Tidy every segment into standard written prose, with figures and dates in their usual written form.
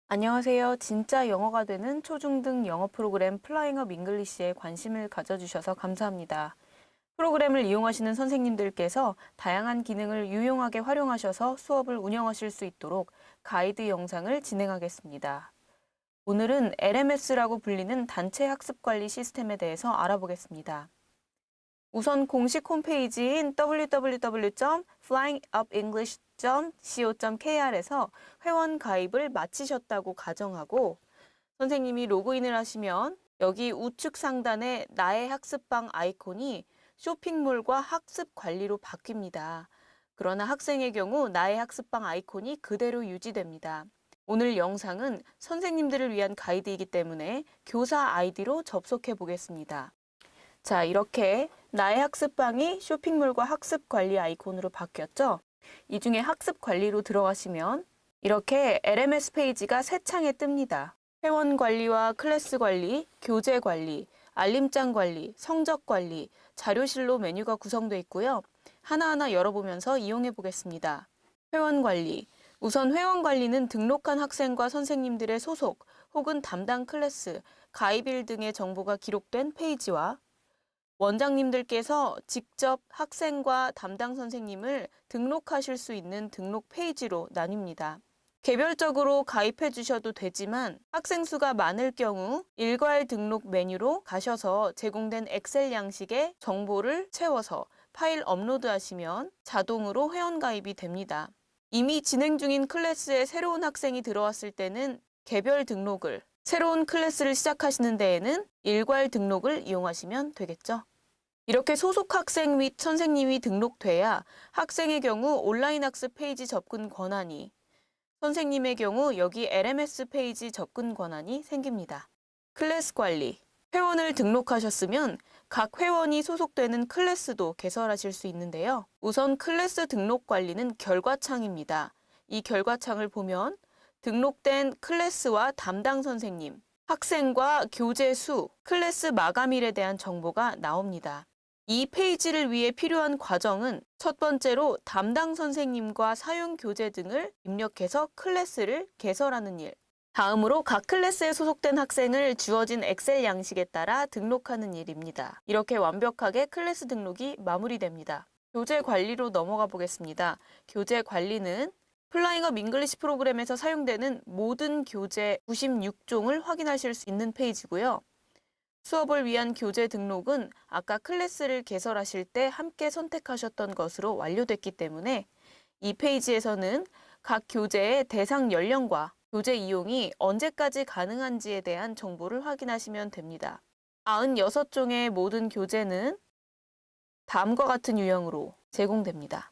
안녕하세요. 진짜 영어가 되는 초중등 영어 프로그램 플라잉 업 잉글리시에 관심을 가져주셔서 감사합니다. 프로그램을 이용하시는 선생님들께서 다양한 기능을 유용하게 활용하셔서 수업을 운영하실 수 있도록 가이드 영상을 진행하겠습니다. 오늘은 LMS라고 불리는 단체 학습 관리 시스템에 대해서 알아보겠습니다. 우선 공식 홈페이지인 www.flyingupenglish.co.kr에서 회원 가입을 마치셨다고 가정하고 선생님이 로그인을 하시면 여기 우측 상단에 나의 학습방 아이콘이 쇼핑몰과 학습 관리로 바뀝니다. 그러나 학생의 경우 나의 학습방 아이콘이 그대로 유지됩니다. 오늘 영상은 선생님들을 위한 가이드이기 때문에 교사 아이디로 접속해 보겠습니다. 자, 이렇게 나의 학습방이 쇼핑몰과 학습 관리 아이콘으로 바뀌었죠? 이 중에 학습 관리로 들어가시면 이렇게 LMS 페이지가 새 창에 뜹니다. 회원 관리와 클래스 관리, 교재 관리, 알림장 관리, 성적 관리, 자료실로 메뉴가 구성되어 있고요. 하나하나 열어보면서 이용해 보겠습니다. 회원 관리. 우선 회원 관리는 등록한 학생과 선생님들의 소속 혹은 담당 클래스, 가입일 등의 정보가 기록된 페이지와 원장님들께서 직접 학생과 담당 선생님을 등록하실 수 있는 등록 페이지로 나뉩니다. 개별적으로 가입해 주셔도 되지만 학생 수가 많을 경우 일괄 등록 메뉴로 가셔서 제공된 엑셀 양식의 정보를 채워서 파일 업로드하시면 자동으로 회원 가입이 됩니다. 이미 진행 중인 클래스에 새로운 학생이 들어왔을 때는 개별 등록을, 새로운 클래스를 시작하시는 데에는 일괄 등록을 이용하시면 되겠죠. 이렇게 소속 학생 및 선생님이 등록돼야 학생의 경우 온라인 학습 페이지 접근 권한이, 선생님의 경우 여기 LMS 페이지 접근 권한이 생깁니다. 클래스 관리. 회원을 등록하셨으면 각 회원이 소속되는 클래스도 개설하실 수 있는데요. 우선 클래스 등록 관리는 결과창입니다. 이 결과창을 보면 등록된 클래스와 담당 선생님, 학생과 교재 수, 클래스 마감일에 대한 정보가 나옵니다. 이 페이지를 위해 필요한 과정은 첫 번째로 담당 선생님과 사용 교재 등을 입력해서 클래스를 개설하는 일. 다음으로 각 클래스에 소속된 학생을 주어진 엑셀 양식에 따라 등록하는 일입니다. 이렇게 완벽하게 클래스 등록이 마무리됩니다. 교재 관리로 넘어가 보겠습니다. 교재 관리는 플라잉 업 잉글리시 프로그램에서 사용되는 모든 교재 96종을 확인하실 수 있는 페이지고요. 수업을 위한 교재 등록은 아까 클래스를 개설하실 때 함께 선택하셨던 것으로 완료됐기 때문에 이 페이지에서는 각 교재의 대상 연령과 교재 이용이 언제까지 가능한지에 대한 정보를 확인하시면 됩니다. 96종의 모든 교재는 다음과 같은 유형으로 제공됩니다.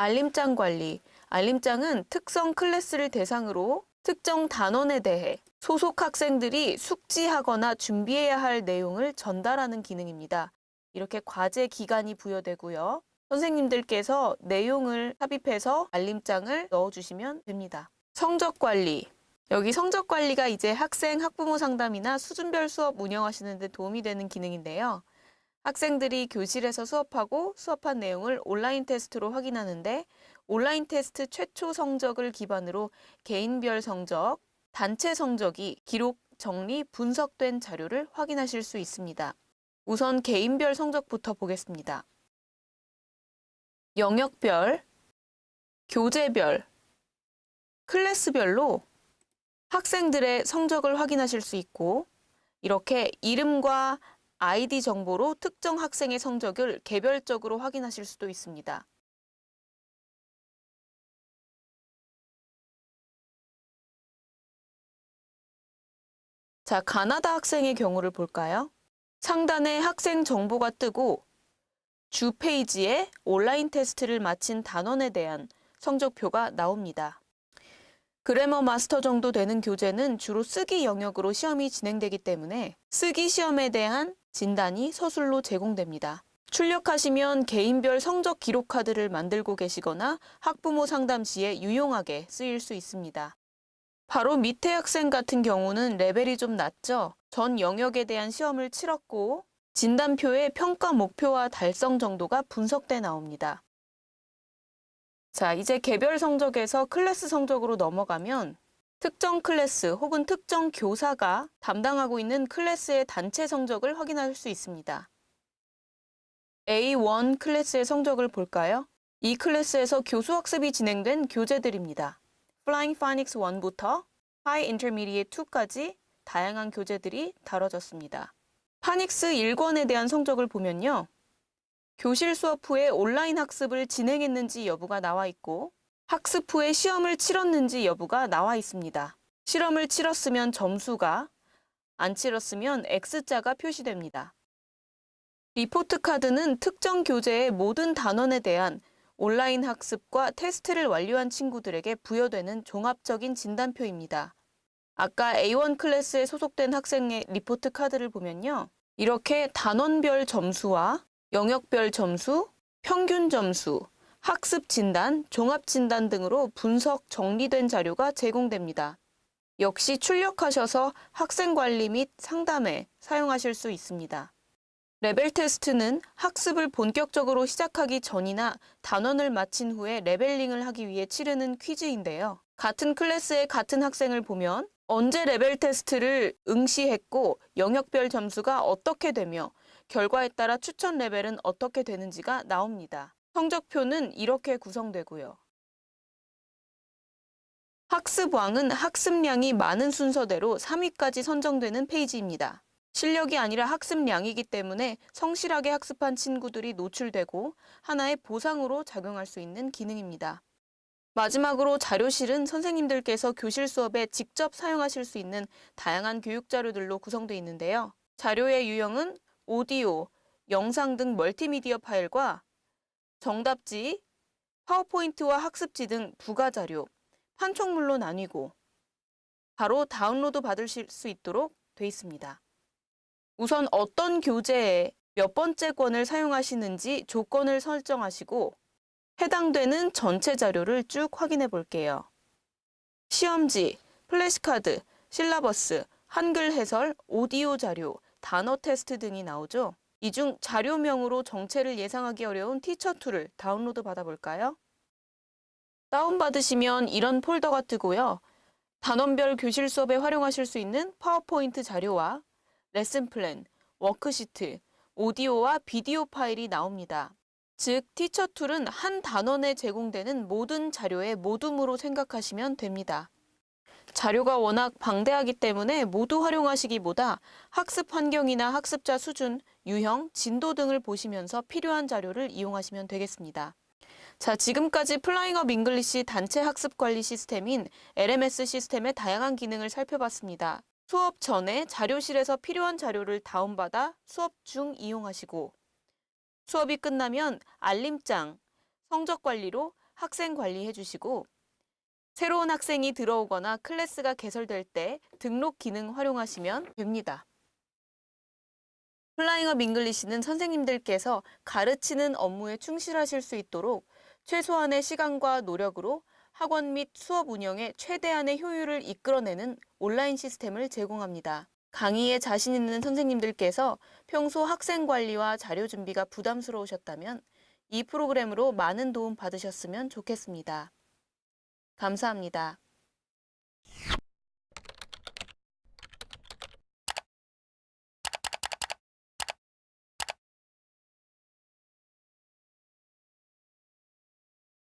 알림장 관리. 알림장은 특성 클래스를 대상으로 특정 단원에 대해 소속 학생들이 숙지하거나 준비해야 할 내용을 전달하는 기능입니다. 이렇게 과제 기간이 부여되고요. 선생님들께서 내용을 삽입해서 알림장을 넣어주시면 됩니다. 성적 관리. 여기 성적 관리가 이제 학생, 학부모 상담이나 수준별 수업 운영하시는 데 도움이 되는 기능인데요. 학생들이 교실에서 수업하고 수업한 내용을 온라인 테스트로 확인하는데 온라인 테스트 최초 성적을 기반으로 개인별 성적, 단체 성적이 기록, 정리, 분석된 자료를 확인하실 수 있습니다. 우선 개인별 성적부터 보겠습니다. 영역별, 교재별, 클래스별로 학생들의 성적을 확인하실 수 있고 이렇게 이름과 아이디 정보로 특정 학생의 성적을 개별적으로 확인하실 수도 있습니다. 자, 가나다 학생의 경우를 볼까요? 상단에 학생 정보가 뜨고 주 페이지에 온라인 테스트를 마친 단원에 대한 성적표가 나옵니다. 그래머 마스터 정도 되는 교재는 주로 쓰기 영역으로 시험이 진행되기 때문에 쓰기 시험에 대한 진단이 서술로 제공됩니다. 출력하시면 개인별 성적 기록 카드를 만들고 계시거나 학부모 상담 시에 유용하게 쓰일 수 있습니다. 바로 밑에 학생 같은 경우는 레벨이 좀 낮죠. 전 영역에 대한 시험을 치렀고 진단표에 평가 목표와 달성 정도가 분석돼 나옵니다. 자, 이제 개별 성적에서 클래스 성적으로 넘어가면 특정 클래스 혹은 특정 교사가 담당하고 있는 클래스의 단체 성적을 확인할 수 있습니다. A1 클래스의 성적을 볼까요? 이 클래스에서 교수 학습이 진행된 교재들입니다. Flying Phonics 1부터 High Intermediate 2까지 다양한 교재들이 다뤄졌습니다. 파닉스 1권에 대한 성적을 보면요. 교실 수업 후에 온라인 학습을 진행했는지 여부가 나와 있고 학습 후에 시험을 치렀는지 여부가 나와 있습니다. 실험을 치렀으면 점수가, 안 치렀으면 X자가 표시됩니다. 리포트 카드는 특정 교재의 모든 단원에 대한 온라인 학습과 테스트를 완료한 친구들에게 부여되는 종합적인 진단표입니다. 아까 A1 클래스에 소속된 학생의 리포트 카드를 보면요. 이렇게 단원별 점수와 영역별 점수, 평균 점수, 학습 진단, 종합 진단 등으로 분석 정리된 자료가 제공됩니다. 역시 출력하셔서 학생 관리 및 상담에 사용하실 수 있습니다. 레벨 테스트는 학습을 본격적으로 시작하기 전이나 단원을 마친 후에 레벨링을 하기 위해 치르는 퀴즈인데요. 같은 클래스의 같은 학생을 보면 언제 레벨 테스트를 응시했고 영역별 점수가 어떻게 되며 결과에 따라 추천 레벨은 어떻게 되는지가 나옵니다. 성적표는 이렇게 구성되고요. 학습왕은 학습량이 많은 순서대로 3위까지 선정되는 페이지입니다. 실력이 아니라 학습량이기 때문에 성실하게 학습한 친구들이 노출되고 하나의 보상으로 작용할 수 있는 기능입니다. 마지막으로 자료실은 선생님들께서 교실 수업에 직접 사용하실 수 있는 다양한 교육 자료들로 구성되어 있는데요. 자료의 유형은 오디오, 영상 등 멀티미디어 파일과 정답지, 파워포인트와 학습지 등 부가 자료, 판촉물로 나뉘고 바로 다운로드 받으실 수 있도록 되어 있습니다. 우선 어떤 교재에 몇 번째 권을 사용하시는지 조건을 설정하시고 해당되는 전체 자료를 쭉 확인해 볼게요. 시험지, 플래시카드, 실라버스, 한글 해설, 오디오 자료, 단어 테스트 등이 나오죠. 이 중 자료명으로 정체를 예상하기 어려운 티처2를 다운로드 받아볼까요? 다운받으시면 이런 폴더가 뜨고요. 단원별 교실 수업에 활용하실 수 있는 파워포인트 자료와 레슨 플랜, 워크시트, 오디오와 비디오 파일이 나옵니다. 즉, 티처2는 한 단원에 제공되는 모든 자료의 모둠으로 생각하시면 됩니다. 자료가 워낙 방대하기 때문에 모두 활용하시기보다 학습 환경이나 학습자 수준, 유형, 진도 등을 보시면서 필요한 자료를 이용하시면 되겠습니다. 자, 지금까지 플라잉업 잉글리시 단체 학습 관리 시스템인 LMS 시스템의 다양한 기능을 살펴봤습니다. 수업 전에 자료실에서 필요한 자료를 다운받아 수업 중 이용하시고 수업이 끝나면 알림장, 성적 관리로 학생 관리해 주시고 새로운 학생이 들어오거나 클래스가 개설될 때 등록 기능 활용하시면 됩니다. 플라잉업 잉글리시는 선생님들께서 가르치는 업무에 충실하실 수 있도록 최소한의 시간과 노력으로 학원 및 수업 운영에 최대한의 효율을 이끌어내는 온라인 시스템을 제공합니다. 강의에 자신 있는 선생님들께서 평소 학생 관리와 자료 준비가 부담스러우셨다면 이 프로그램으로 많은 도움 받으셨으면 좋겠습니다. 감사합니다.